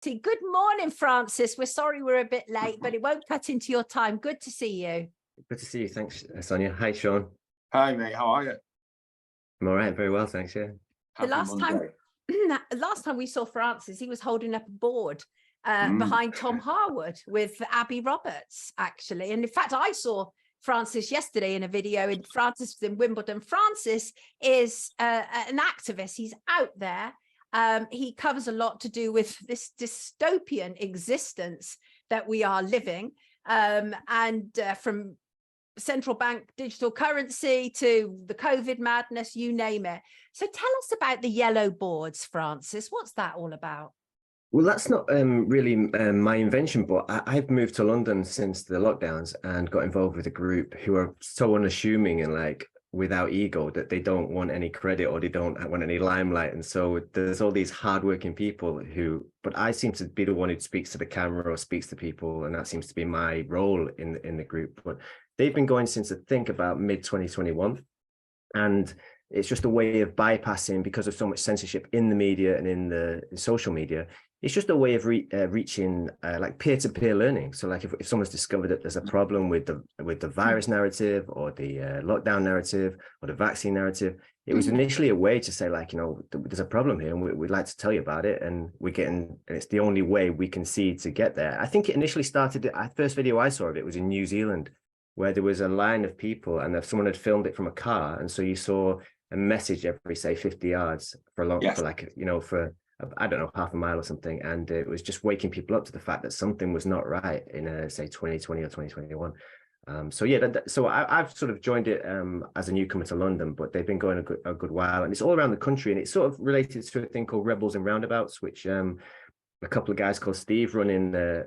Good morning, Francis. We're sorry we're a bit late, but it won't cut into your time. Good to see you. Good to see you. Thanks, Sonia. Hi, Sean. Hi, mate. How are you? I'm all right. Very well, thanks. Yeah. The last time we saw Francis, he was holding up a board behind Tom Harwood with Abby Roberts, actually. And in fact, I saw Francis yesterday in a video. And Francis was in Wimbledon. Francis is an activist. He's out there. He covers a lot to do with this dystopian existence that we are living, from central bank digital currency to the COVID madness, you name it. So tell us about the yellow boards, Francis. What's that all about? Well, that's not really my invention, but I've moved to London since the lockdowns and got involved with a group who are so unassuming and like without ego that they don't want any credit or they don't want any limelight. And so there's all these hardworking people but I seem to be the one who speaks to the camera or speaks to people, and that seems to be my role in the group. But they've been going since I think about mid-2021, and it's just a way of bypassing, because of so much censorship in the media and in the social media. It's just a way of reaching like peer-to-peer learning. So like if someone's discovered that there's a problem with the virus narrative or the lockdown narrative or the vaccine narrative, it was initially a way to say, like, there's a problem here and we'd like to tell you about it, and it's the only way we can see to get there. I think it initially started, the first video I saw of it was in New Zealand, where there was a line of people and someone had filmed it from a car, and so you saw a message every, say, 50 yards for I don't know, half a mile or something. And it was just waking people up to the fact that something was not right in, say, 2020 or 2021. So I've sort of joined it as a newcomer to London, but they've been going a good while, and it's all around the country, and it's sort of related to a thing called Rebels and Roundabouts, which a couple of guys called Steve run in the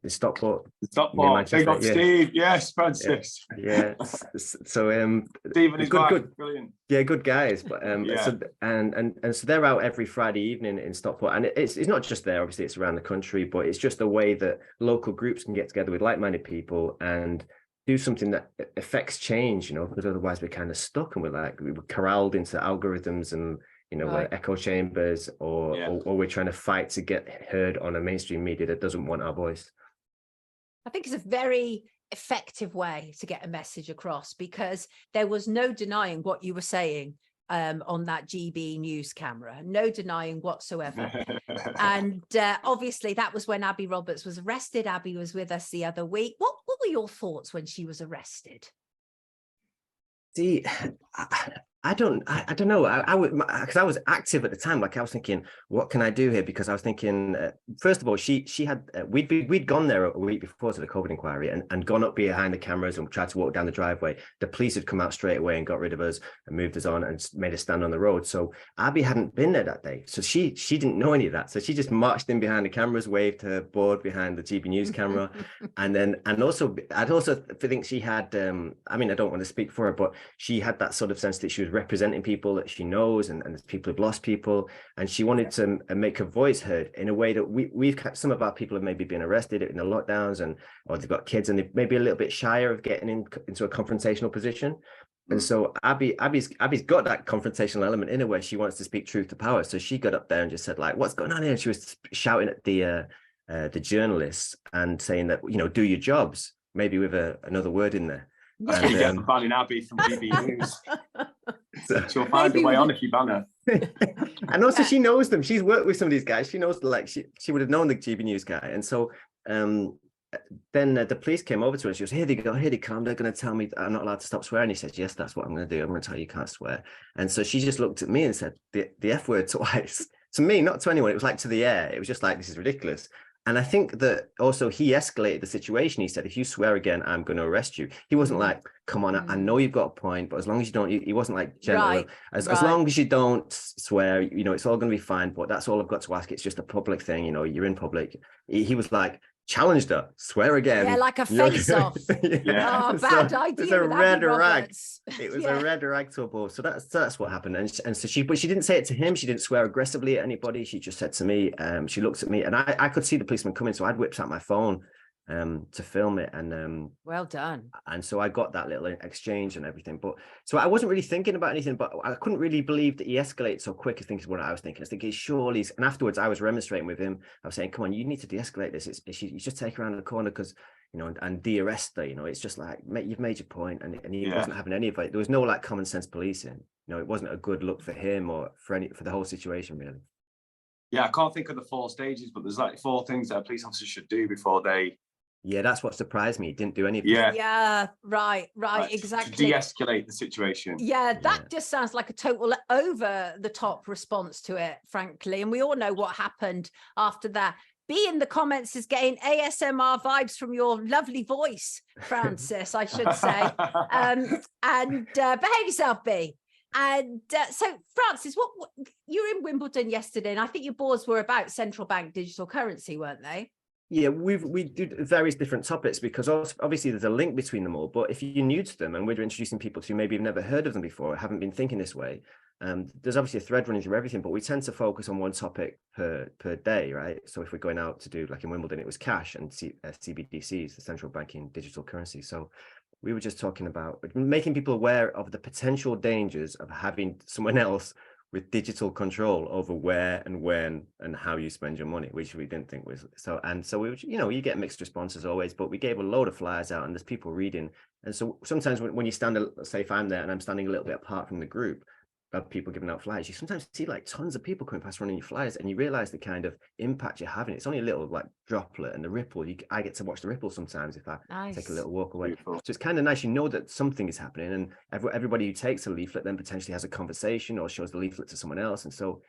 Stockport. Big up, Steve. Yes, Francis. Yeah. So Steve and his wife, brilliant. Yeah, good guys. But so they're out every Friday evening in Stockport, and it's not just there. Obviously, it's around the country, but it's just a way that local groups can get together with like-minded people and do something that affects change. Because otherwise we're kind of stuck, and we're corralled into algorithms and we're echo chambers, or we're trying to fight to get heard on a mainstream media that doesn't want our voice. I think it's a very effective way to get a message across, because there was no denying what you were saying on that GB news camera, no denying whatsoever. And obviously that was when Abby Roberts was arrested. Abby was with us the other week. What were your thoughts when she was arrested? See, I don't know. Because I was active at the time. Like, I was thinking, what can I do here? Because I was thinking, first of all, she had we'd gone there a week before to the COVID inquiry and gone up behind the cameras and tried to walk down the driveway. The police had come out straight away and got rid of us and moved us on and made us stand on the road. So Abby hadn't been there that day, so she didn't know any of that. So she just marched in behind the cameras, waved her board behind the GB News camera, and also I'd also think she had. I don't want to speak for her, but she had that sort of sense that she was representing people that she knows and people who've lost people, and she wanted to make her voice heard in a way that we've some of our people have maybe been arrested in the lockdowns, or they've got kids and they're maybe a little bit shyer of getting into a confrontational position. And so Abby's got that confrontational element in her where she wants to speak truth to power. So she got up there and just said, like, what's going on here? And she was shouting at the journalists and saying that, do your jobs, maybe with another word in there. And banning Abby from GB News. She'll find a way on if you ban her. And also she knows them. She's worked with some of these guys. She knows, like, she would have known the GB News guy. And so then the police came over to her. She goes, here they come. They're going to tell me I'm not allowed to stop swearing. He said, yes, that's what I'm going to do. I'm going to tell you can't swear. And so she just looked at me and said the F word twice. To me, not to anyone. It was like to the air. It was just like, this is ridiculous. And I think that also he escalated the situation. He said, if you swear again, I'm going to arrest you. He wasn't like, come on, I know you've got a point, but as long as you don't, he wasn't like gentle. Right. As long as you don't swear, it's all going to be fine. But that's all I've got to ask. It's just a public thing. You're in public. He was like, challenged her, swear again. Yeah, like a face-off. Yeah. Oh, bad idea. It's a red rag. It was a red rag to a ball. So that's what happened. And so she didn't say it to him. She didn't swear aggressively at anybody. She just said to me, she looked at me, and I could see the policeman coming, so I'd whipped out my phone to film it, and well done. and so I got that little exchange and everything. But so I wasn't really thinking about anything, but I couldn't really believe that he escalated so quick. I think is what I was thinking. I was thinking, surely. And afterwards, I was remonstrating with him. I was saying, "Come on, you need to de-escalate this. You just take her around the corner because and de-arrest her. It's just like you've made your point." And he wasn't having any of it. There was no like common sense policing. It wasn't a good look for him or for the whole situation, really. Yeah, I can't think of the 4 stages, but there's like 4 things that a police officer should do before they. Yeah, that's what surprised me. He didn't do anything. Yeah, right, exactly. To de-escalate the situation. Yeah, that just sounds like a total over the top response to it, frankly. And we all know what happened after that. B in the comments is getting ASMR vibes from your lovely voice, Francis, I should say. And behave yourself, B. And so, Francis, what you were in Wimbledon yesterday, and I think your boards were about central bank digital currency, weren't they? Yeah, we do various different topics because obviously there's a link between them all. But if you're new to them, and we're introducing people to maybe have never heard of them before, haven't been thinking this way, there's obviously a thread running through everything. But we tend to focus on one topic per day, right? So if we're going out to do, like in Wimbledon, it was cash and CBDCs, the central banking digital currency. So we were just talking about making people aware of the potential dangers of having someone else with digital control over where and when and how you spend your money, which we didn't think was so. And so we, you get mixed responses always, but we gave a load of flyers out, and there's people reading. And so sometimes when you stand, say if I'm there and I'm standing a little bit apart from the group of people giving out flyers, you sometimes see like tons of people coming past running your flyers, and you realize the kind of impact you're having. It's only a little like droplet, and the ripple, I get to watch the ripple sometimes if I take a little walk away. Beautiful. So it's kind of nice, that something is happening, and everybody who takes a leaflet then potentially has a conversation or shows the leaflet to someone else. And so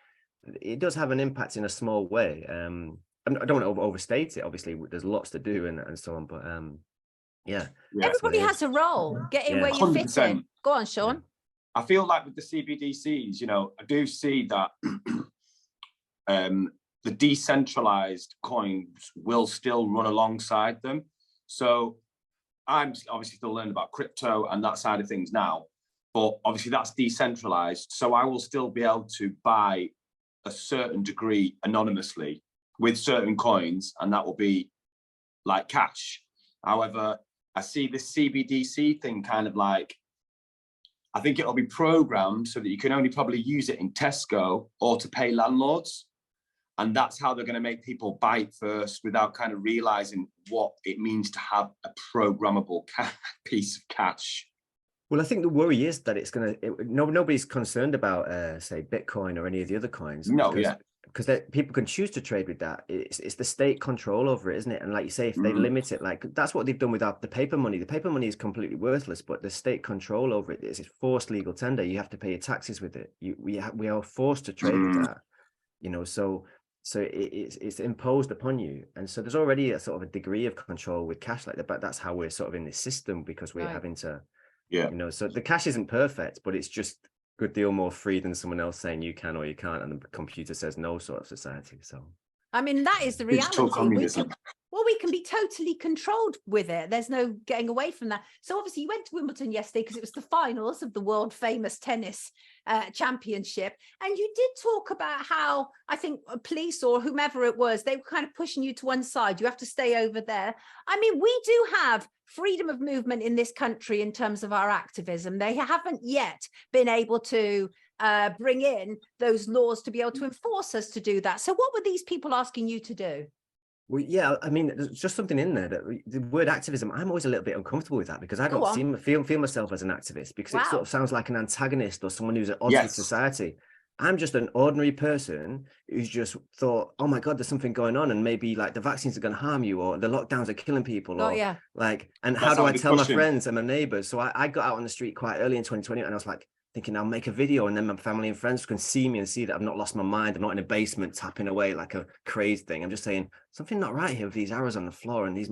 it does have an impact in a small way. I don't want to overstate it. Obviously there's lots to do and so on, but yeah, everybody has a role. Get in where you fit in. Go on, Sean. I feel like with the CBDCs, I do see that the decentralized coins will still run alongside them. So I'm obviously still learning about crypto and that side of things now, but obviously that's decentralized. So I will still be able to buy a certain degree anonymously with certain coins, and that will be like cash. However, I see this CBDC thing kind of like, I think it'll be programmed so that you can only probably use it in Tesco or to pay landlords. And that's how they're going to make people buy it first without kind of realizing what it means to have a programmable piece of cash. Well, I think the worry is that it's going to, nobody's concerned about, say, Bitcoin or any of the other coins. Because people can choose to trade with that. It's the state control over it, isn't it? And like you say, if they limit it, like that's what they've done with the paper money. The paper money is completely worthless, but the state control over it is forced legal tender. You have to pay your taxes with it. We are forced to trade with that, so it's imposed upon you. And so there's already a sort of a degree of control with cash like that, but that's how we're sort of in this system, because we're having to, so the cash isn't perfect, but it's just good deal more free than someone else saying you can or you can't, and the computer says no sort of society. So I mean, that is the reality. We can be totally controlled with it. There's no getting away from that. So obviously you went to Wimbledon yesterday because it was the finals of the world famous tennis championship. And you did talk about how, I think police or whomever it was, they were kind of pushing you to one side. You have to stay over there. I mean, we do have freedom of movement in this country in terms of our activism. They haven't yet been able to bring in those laws to be able to enforce us to do that. So what were these people asking you to do? Well, yeah, I mean, there's just something in there that the word activism, I'm always a little bit uncomfortable with that, because I don't feel myself as an activist, because it sort of sounds like an antagonist or someone who's at odds with society. I'm just an ordinary person who's just thought, oh my God, there's something going on, and maybe like the vaccines are going to harm you, or the lockdowns are killing people, and that's how do I tell my friends and my neighbors? So I got out on the street quite early in 2020, and I was like, thinking I'll make a video, and then my family and friends can see me and see that I've not lost my mind. I'm not in a basement tapping away like a crazy thing. I'm just saying something not right here with these arrows on the floor and these.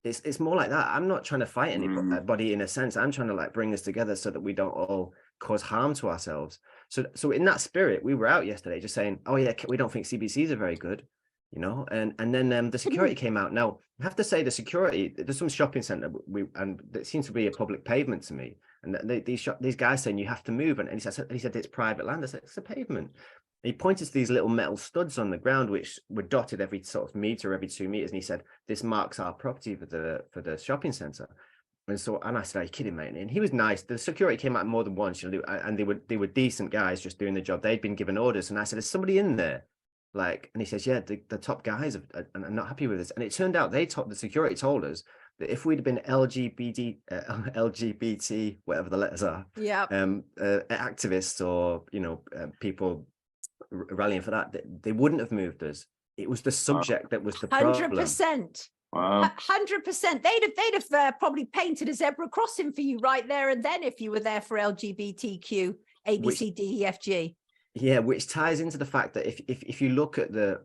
It's more like that. I'm not trying to fight anybody in a sense. I'm trying to like bring us together so that we don't all cause harm to ourselves. So in that spirit, we were out yesterday just saying, oh yeah, we don't think CBCs are very good, and then the security came out. Now I have to say, the security, there's some shopping center and it seems to be a public pavement to me. And these guys saying you have to move, and he said it's private land. I said it's a pavement. He pointed to these little metal studs on the ground, which were dotted every sort of meter, every 2 meters. And he said, this marks our property for the shopping center. And I said, are you kidding, mate? And he was nice. The security came out more than once, and they were decent guys just doing the job. They'd been given orders. And I said, is somebody in there? Like, and he says, yeah, the top guys are not happy with this. And it turned out the security told us that if we'd have been LGBT, whatever the letters are, activists or, people rallying for that, they wouldn't have moved us. It was the subject that was the problem. 100%. Wow. 100%. They'd have probably painted a zebra crossing for you right there and then if you were there for LGBTQ, ABCDEFG. Yeah, which ties into the fact that if you look at the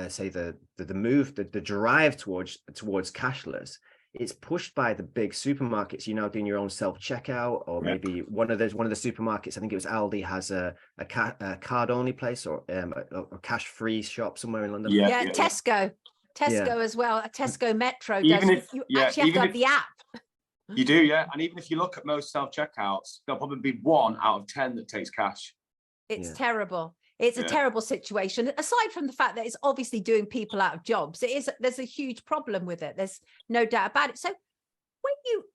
say the move, the drive towards cashless, it's pushed by the big supermarkets. You're now doing your own self-checkout, or maybe one of the supermarkets, I think it was Aldi, has a card-only place or a cash-free shop somewhere in London. Yeah, Tesco as well. A Tesco Metro does. You actually have to have the app. You do, yeah. And even if you look at most self-checkouts, there'll probably be 1 out of 10 that takes cash. It's terrible. It's a terrible situation. Aside from the fact that it's obviously doing people out of jobs, there's a huge problem with it. There's no doubt about it. So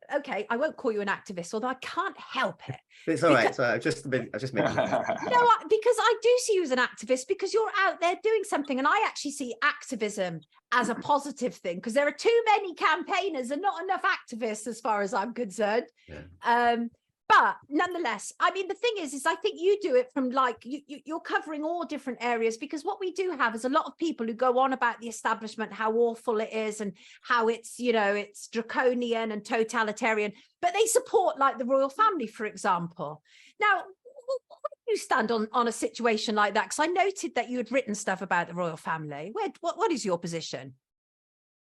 I won't call you an activist, although I can't help it. It's all right. So I just made because I do see you as an activist because you're out there doing something, and I actually see activism as a positive thing because there are too many campaigners and not enough activists, as far as I'm concerned. Yeah. But nonetheless, I mean, the thing is I think you do it from you're covering all different areas, because what we do have is a lot of people who go on about the establishment, how awful it is and how it's, it's draconian and totalitarian, but they support like the royal family, for example. Now, where do you stand on a situation like that? Because I noted that you had written stuff about the royal family. What is your position?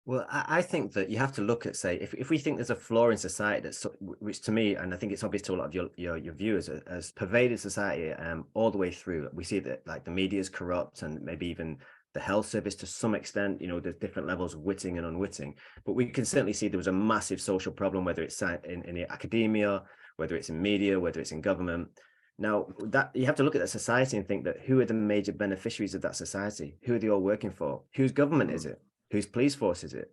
Well, I think that you have to look at, say, if we think there's a flaw in society which to me, and I think it's obvious to a lot of your viewers, has pervaded society all the way through. We see that like the media is corrupt, and maybe even the health service to some extent. There's different levels of witting and unwitting, but we can certainly see there was a massive social problem, whether it's in the academia, whether it's in media, whether it's in government. Now, that you have to look at that society and think that who are the major beneficiaries of that society? Who are they all working for? Whose government is it? Whose police force is it?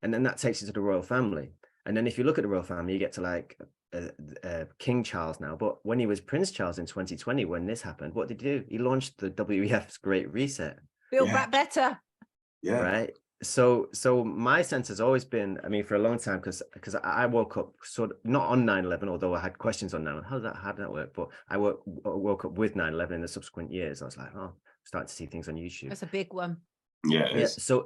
And then that takes you to the royal family. And then if you look at the royal family, you get to like King Charles now. But when he was Prince Charles in 2020, when this happened, what did he do? He launched the WEF's Great Reset. Build back better. Yeah. Right. So my sense has always been, I mean, for a long time, because I woke up sort of not on 9/11, although I had questions on 9/11. How did that work? But I woke up with 9/11 in the subsequent years. I was like, oh, starting to see things on YouTube. That's a big one. Yeah. So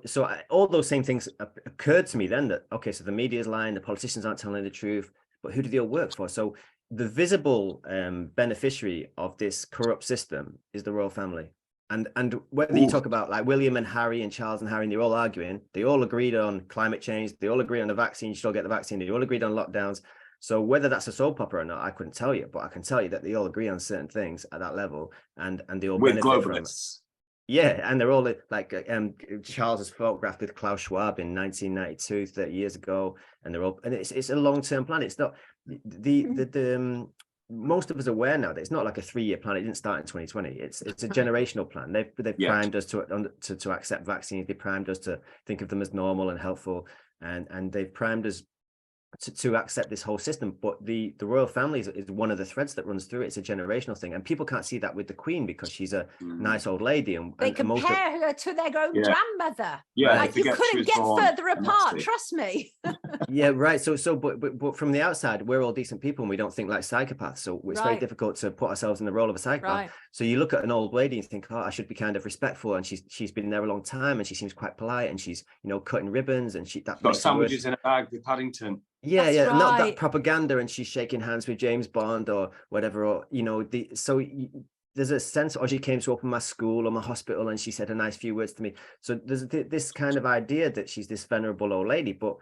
all those same things occurred to me then, that okay, so the media is lying, the politicians aren't telling the truth, but who do they all work for? So the visible beneficiary of this corrupt system is the royal family. And whether you talk about like William and Harry and Charles and Harry, and they're all arguing, they all agreed on climate change, they all agree on the vaccine, you should all get the vaccine, they all agreed on lockdowns. So whether that's a soap opera or not, I couldn't tell you, but I can tell you that they all agree on certain things at that level, and they all benefit from it. Yeah, and they're all like Charles is photographed with Klaus Schwab in 1992, 30 years ago, and it's a long-term plan. It's not the most of us are aware now that it's not like a 3-year plan. It didn't start in 2020. It's a generational plan. They've primed us to accept vaccines. They primed us to think of them as normal and helpful, and they've primed us to accept this whole system. But the royal family is one of the threads that runs through it. It's a generational thing, and people can't see that with the Queen because she's a nice old lady, and they compare her to their own grandmother. Yeah, like you couldn't get further apart, trust me. Yeah, right. But from the outside, we're all decent people and we don't think like psychopaths, so it's very difficult to put ourselves in the role of a psychopath. So you look at an old lady and think, oh, I should be kind of respectful, and she's been there a long time, and she seems quite polite, and she's cutting ribbons, and that got sandwiches in a bag with Paddington. Yeah, not that propaganda, and she's shaking hands with James Bond or whatever, or there's a sense, or she came to open my school or my hospital and she said a nice few words to me. So there's this kind of idea that she's this venerable old lady, but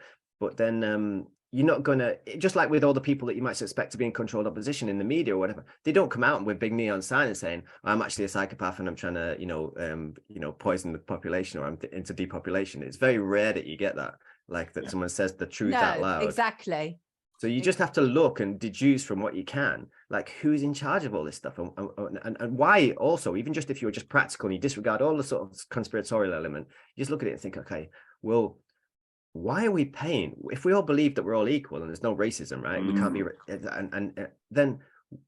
then you're not gonna, just like with all the people that you might expect to be in controlled opposition in the media or whatever, they don't come out with big neon signs saying, I'm actually a psychopath and I'm trying to poison the population, or I'm into depopulation. It's very rare that you get that. Like that someone says the truth out loud. Exactly. So you just have to look and deduce from what you can, like who's in charge of all this stuff, and why. Also, even just if you're just practical and you disregard all the sort of conspiratorial element, you just look at it and think, okay, well, why are we paying? If we all believe that we're all equal and there's no racism, right? We can't be, and then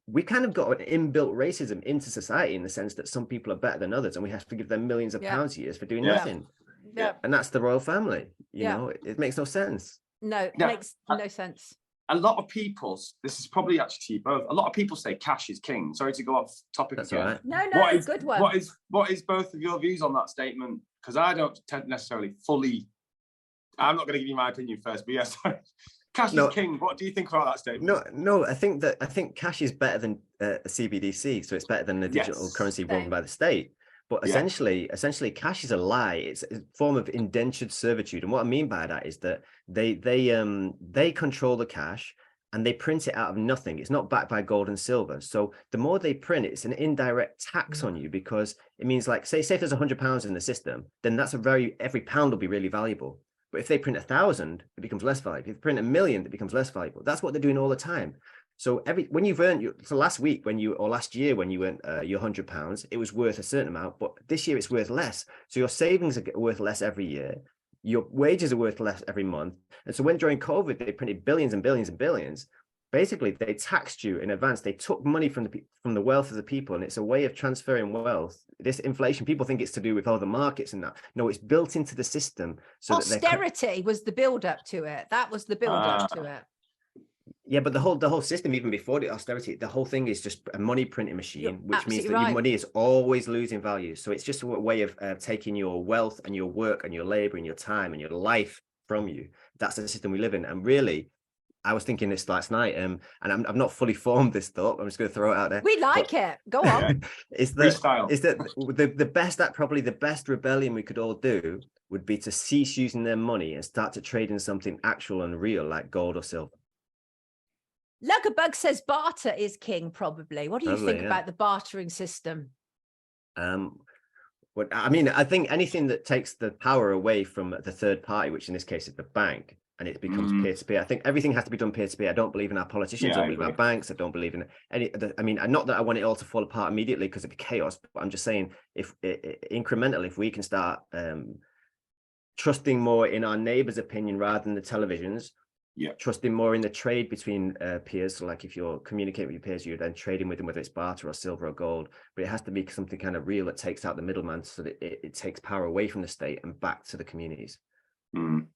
we kind of got an inbuilt racism into society in the sense that some people are better than others, and we have to give them millions of pounds a year for doing nothing. Yeah. And that's the royal family. You know, it makes no sense. No, it makes no sense. A lot of people, this is probably actually to you both, a lot of people say cash is king. Sorry to go off topic That's again. all right. No, it's a good one. What is both of your views on that statement? Because I don't necessarily fully, I'm not going to give you my opinion first, but yes, cash is king. What do you think about that statement? No, I think cash is better than a CBDC, so it's better than a digital currency run by the state. But essentially, cash is a lie. It's a form of indentured servitude. And what I mean by that is that they control the cash and they print it out of nothing. It's not backed by gold and silver. So the more they print it, it's an indirect tax on you, because it means, like, say if there's £100 in the system, then that's every pound will be really valuable. But if they print 1,000, it becomes less valuable. If they print 1,000,000, it becomes less valuable. That's what they're doing all the time. So when you've earned last year when you earned your £100, it was worth a certain amount, but this year it's worth less. So your savings are worth less every year. Your wages are worth less every month. And so when during COVID they printed billions and billions and billions, basically they taxed you in advance. They took money from the wealth of the people, and it's a way of transferring wealth. This inflation, people think it's to do with all the markets and that. No, it's built into the system. So austerity was the build up to it. That was the build up to it. Yeah, but the whole system, even before the austerity, the whole thing is just a money printing machine, which means that your money is always losing value. So it's just a way of taking your wealth and your work and your labor and your time and your life from you. That's the system we live in. And really, I was thinking this last night, and I've not fully formed this thought. I'm just going to throw it out there. We like it. Go on. Is that the best rebellion we could all do would be to cease using their money and start to trade in something actual and real, like gold or silver. Luggerbug says barter is king, probably. What do you think about the bartering system? I think anything that takes the power away from the third party, which in this case is the bank, and it becomes peer-to-peer. I think everything has to be done peer-to-peer. I don't believe in our politicians. I don't believe in our banks. I don't believe in any. Not that I want it all to fall apart immediately because it'd be chaos, but I'm just saying, if incrementally, if we can start trusting more in our neighbour's opinion rather than the televisions. Trusting more in the trade between peers. So like if you're communicating with your peers, you're then trading with them, whether it's barter or silver or gold, but it has to be something kind of real that takes out the middleman, so that it takes power away from the state and back to the communities. And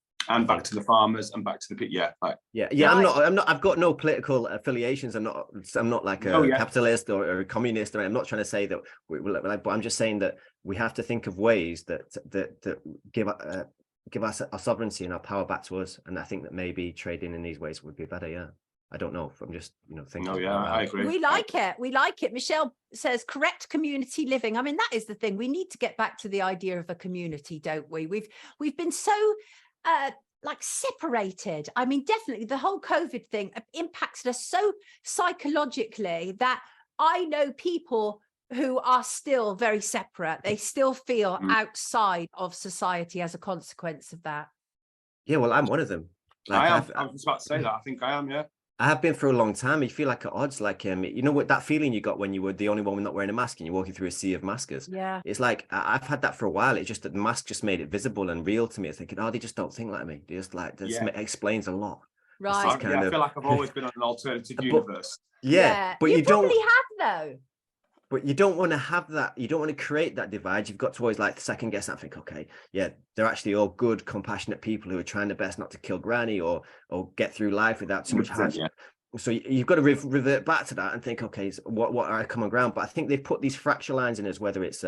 back to the farmers and back to the I'm not I've got no political affiliations. I'm not like a capitalist or a communist, or I'm not trying to say that but I'm just saying that we have to think of ways that give us our sovereignty and our power back to us. And I think that maybe trading in these ways would be better. I don't know. I'm just thinking. I agree. We like it. Michelle says correct community living. I mean, that is the thing. We need to get back to the idea of a community, don't we? We've been so separated. I mean, definitely the whole COVID thing impacted us so psychologically that I know people who are still very separate. They still feel outside of society as a consequence of that. Yeah, well, I'm one of them. I was about to say that. I think I am, yeah. I have been for a long time. You feel like at odds, like what that feeling you got when you were the only one not wearing a mask and you're walking through a sea of maskers. Yeah. It's like I've had that for a while. It's just that the mask just made it visible and real to me. It's thinking, they just don't think like me. They just explains a lot. Right. I feel like I've always been on an alternative universe. But you probably don't have though. But you don't want to have that. You don't want to create that divide. You've got to always second guess and think, okay, yeah, they're actually all good, compassionate people who are trying their best not to kill granny or get through life without too much hardship. Yeah. So you've got to revert back to that and think, okay, so what are our common ground? But I think they've put these fracture lines in us, whether it's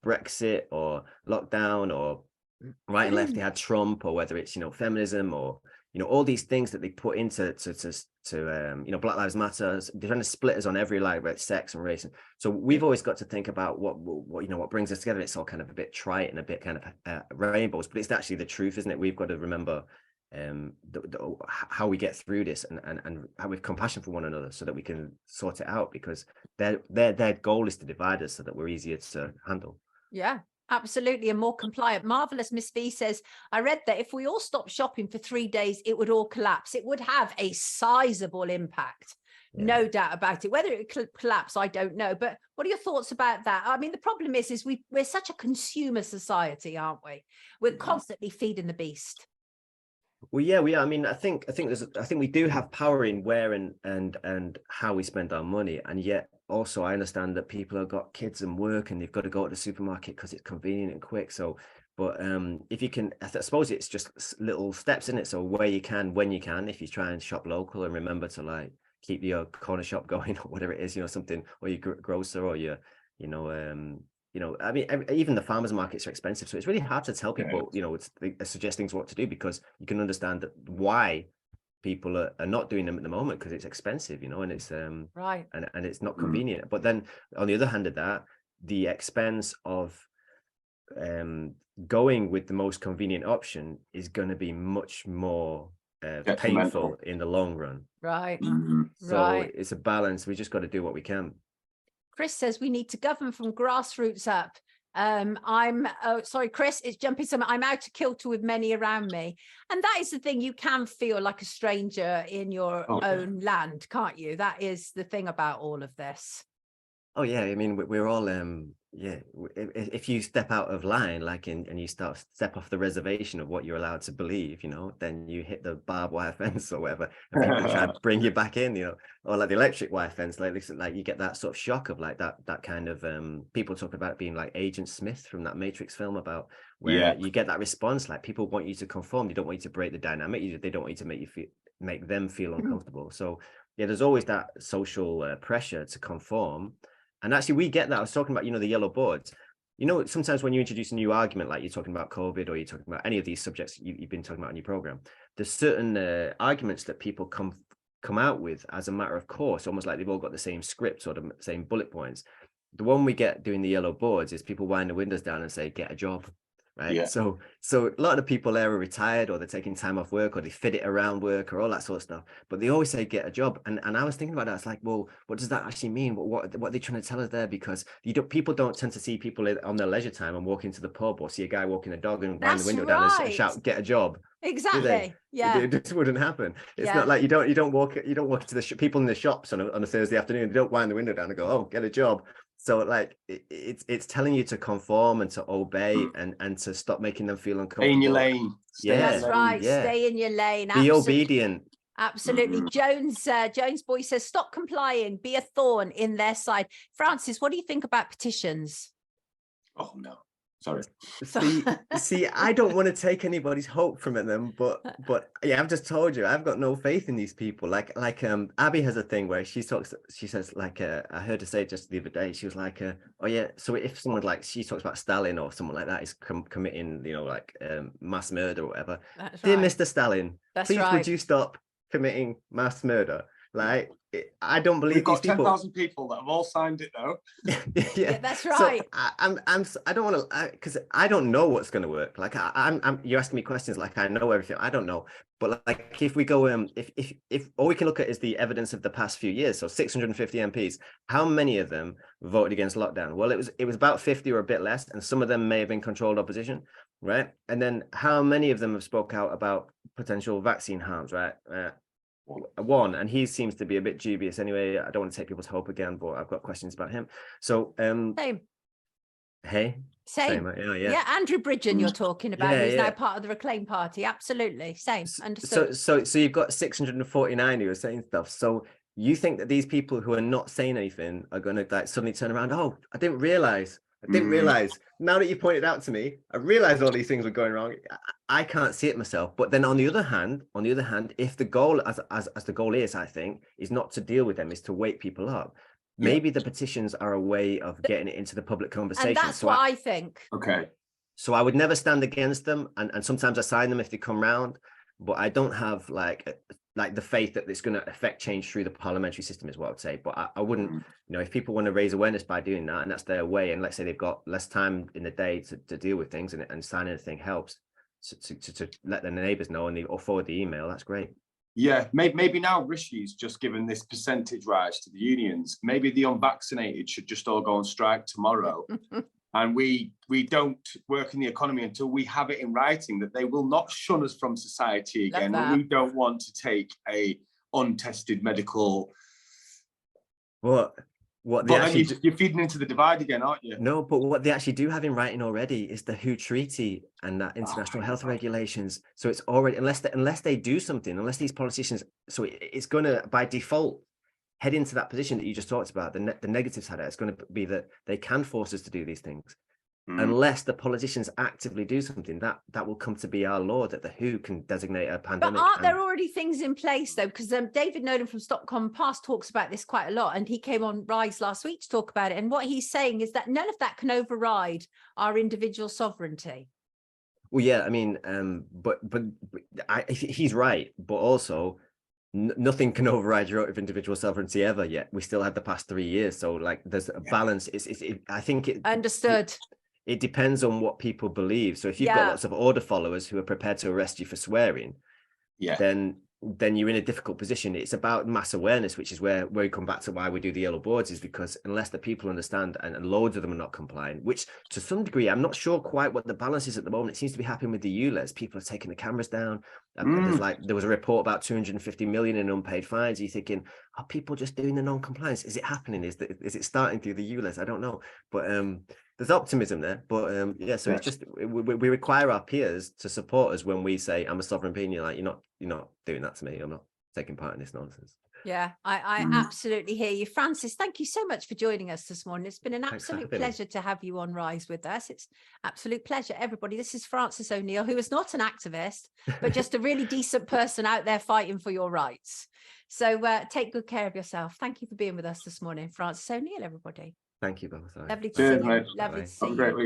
Brexit or lockdown or right and left, they had Trump, or whether it's feminism or all these things that they put into Black Lives Matter. They're trying to split us on every line about sex and race. And so we've always got to think about what brings us together. It's all kind of a bit trite and a bit kind of rainbows, but it's actually the truth, isn't it? We've got to remember how we get through this and how we have compassion for one another so that we can sort it out, because their goal is to divide us so that we're easier to handle. Yeah. Absolutely, and more compliant. Marvelous Miss V says, I read that if we all stopped shopping for 3 days, it would all collapse. It would have a sizable impact. Yeah. No doubt about it. Whether it collapse, I don't know. But what are your thoughts about that? I mean, the problem is we're such a consumer society, aren't we? We're constantly feeding the beast. Well, yeah, we are. I mean, I think we do have power in where and how we spend our money, and yet also I understand that people have got kids and work, and they've got to go to the supermarket because it's convenient and quick. So, but if you can, I suppose it's just little steps in it. So where you can, when you can, if you try and shop local and remember to like keep your corner shop going or whatever it is, something, or your grocer or your, I mean, even the farmers markets are expensive, so it's really hard to tell people, suggest things what to do, because you can understand that why people are not doing them at the moment, because it's expensive, and it's right, and it's not convenient. But then on the other hand of that, the expense of going with the most convenient option is going to be much more painful in the long run. Right. So it's a balance. We just got to do what we can. Chris says we need to govern from grassroots up. Sorry, Chris, it's jumping some. I'm out of kilter with many around me. And that is the thing. You can feel like a stranger in your own land, can't you? That is the thing about all of this. Oh yeah, I mean, we're all if you step out of line, and you step off the reservation of what you're allowed to believe, then you hit the barbed wire fence or whatever, and people try to bring you back in, or like the electric wire fence, like you get that sort of shock of like that kind of people talk about it being like Agent Smith from that Matrix film, about where you get that response, like people want you to conform, they don't want you to break the dynamic, they don't want you to make them feel uncomfortable. So yeah, there's always that social pressure to conform. And actually, we get that. I was talking about, the yellow boards. Sometimes when you introduce a new argument, like you're talking about COVID, or you're talking about any of these subjects you've been talking about in your program, there's certain arguments that people come out with as a matter of course, almost like they've all got the same scripts or the same bullet points. The one we get doing the yellow boards is people wind the windows down and say, get a job. Right. Yeah. So a lot of the people there are retired, or they're taking time off work, or they fit it around work, or all that sort of stuff. But they always say get a job. And I was thinking about that. It's like, well, what does that actually mean? What are they trying to tell us there? Because people don't tend to see people on their leisure time and walk into the pub, or see a guy walking a dog and wind the window down and shout, get a job. Exactly. Yeah. It just wouldn't happen. It's not like you don't walk into the people in the shops on a Thursday afternoon. They don't wind the window down and go, oh, get a job. So like it's telling you to conform and to obey and to stop making them feel uncomfortable. Stay in your lane. That's right. Yeah. Stay in your lane. Be obedient. Absolutely. Jones Boy says, stop complying. Be a thorn in their side. Francis, what do you think about petitions? Oh no. Sorry. See, I don't want to take anybody's hope from them, but yeah, I've just told you, I've got no faith in these people. Like Abby has a thing where she says like, I heard her say just the other day, she was like, oh yeah, so if someone like, she talks about Stalin or someone like that is committing, mass murder or whatever. That's Dear right. Mr. Stalin, please would you stop committing mass murder? Like, I don't believe we've got 10,000 people that have all signed it though. Yeah, that's right. So I don't want to, because I don't know what's going to work. Like you're asking me questions like I know everything. I don't know. But like if we go if all we can look at is the evidence of the past few years, so 650 MPs, how many of them voted against lockdown? Well, it was about 50 or a bit less, and some of them may have been controlled opposition, right? And then how many of them have spoke out about potential vaccine harms, right? One, and he seems to be a bit dubious anyway. I don't want to take people's hope again, but I've got questions about him. So same. Hey, same. Yeah, Andrew Bridgen you're talking about, who's now part of the Reclaim Party. Absolutely, same. Understood. So you've got 649 who are saying stuff. So you think that these people who are not saying anything are going to like suddenly turn around? Oh, I didn't realize. Now that you pointed out to me, I realized all these things were going wrong. I can't see it myself. But then on the other hand, if the goal, as the goal is, I think, is not to deal with them, is to wake people up. Maybe the petitions are a way of getting it into the public conversation. And that's what I think. Okay. So I would never stand against them, and sometimes I sign them if they come round, but I don't have like the faith that it's going to affect change through the parliamentary system is what I would say. But I wouldn't, if people want to raise awareness by doing that, and that's their way, and let's say they've got less time in the day to deal with things, and signing a thing helps to let their neighbours know, and or forward the email, that's great. Yeah, maybe now Rishi's just given this percentage rise to the unions. Maybe the unvaccinated should just all go on strike tomorrow, And we don't work in the economy until we have it in writing that they will not shun us from society again. We don't want to take a untested medical. What they But actually then you're feeding into the divide again, aren't you? No, but what they actually do have in writing already is the WHO Treaty and that international health regulations. So it's already, unless they do something, unless these politicians, so it's going to by default head into that position that you just talked about. The negative side of it, it's going to be that they can force us to do these things. Unless the politicians actively do something, that will come to be our law, that the WHO can designate a pandemic. But aren't there already things in place though? Because David Nolan from Stop Common Past talks about this quite a lot, and he came on Rise last week to talk about it. And what he's saying is that none of that can override our individual sovereignty. Well, yeah, I mean, but he's right, but also nothing can override your individual sovereignty ever yet. We still had the past 3 years, so like there's a balance. I think it understood. It depends on what people believe. So if you've got lots of order followers who are prepared to arrest you for swearing, then you're in a difficult position. It's about mass awareness, which is where we come back to why we do the yellow boards, is because unless the people understand, and loads of them are not complying, which to some degree, I'm not sure quite what the balance is at the moment. It seems to be happening with the ULEZ. People are taking the cameras down. There was a report about 250 million in unpaid fines. You're thinking, are people just doing the non-compliance? Is it happening? Is it starting through the ULEZ? I don't know. But there's optimism there. But it's just, we require our peers to support us when we say, I'm a sovereign being. You're like, you're not doing that to me. I'm not taking part in this nonsense. Yeah, I absolutely hear you. Francis, thank you so much for joining us this morning. It's been an absolute pleasure to have you on Rise with us. It's absolute pleasure, everybody. This is Francis O'Neill, who is not an activist, but just a really decent person out there fighting for your rights. So take good care of yourself. Thank you for being with us this morning, Francis O'Neill, everybody. Thank you both. Lovely to see you. Mate. Lovely to see you. Have a great week.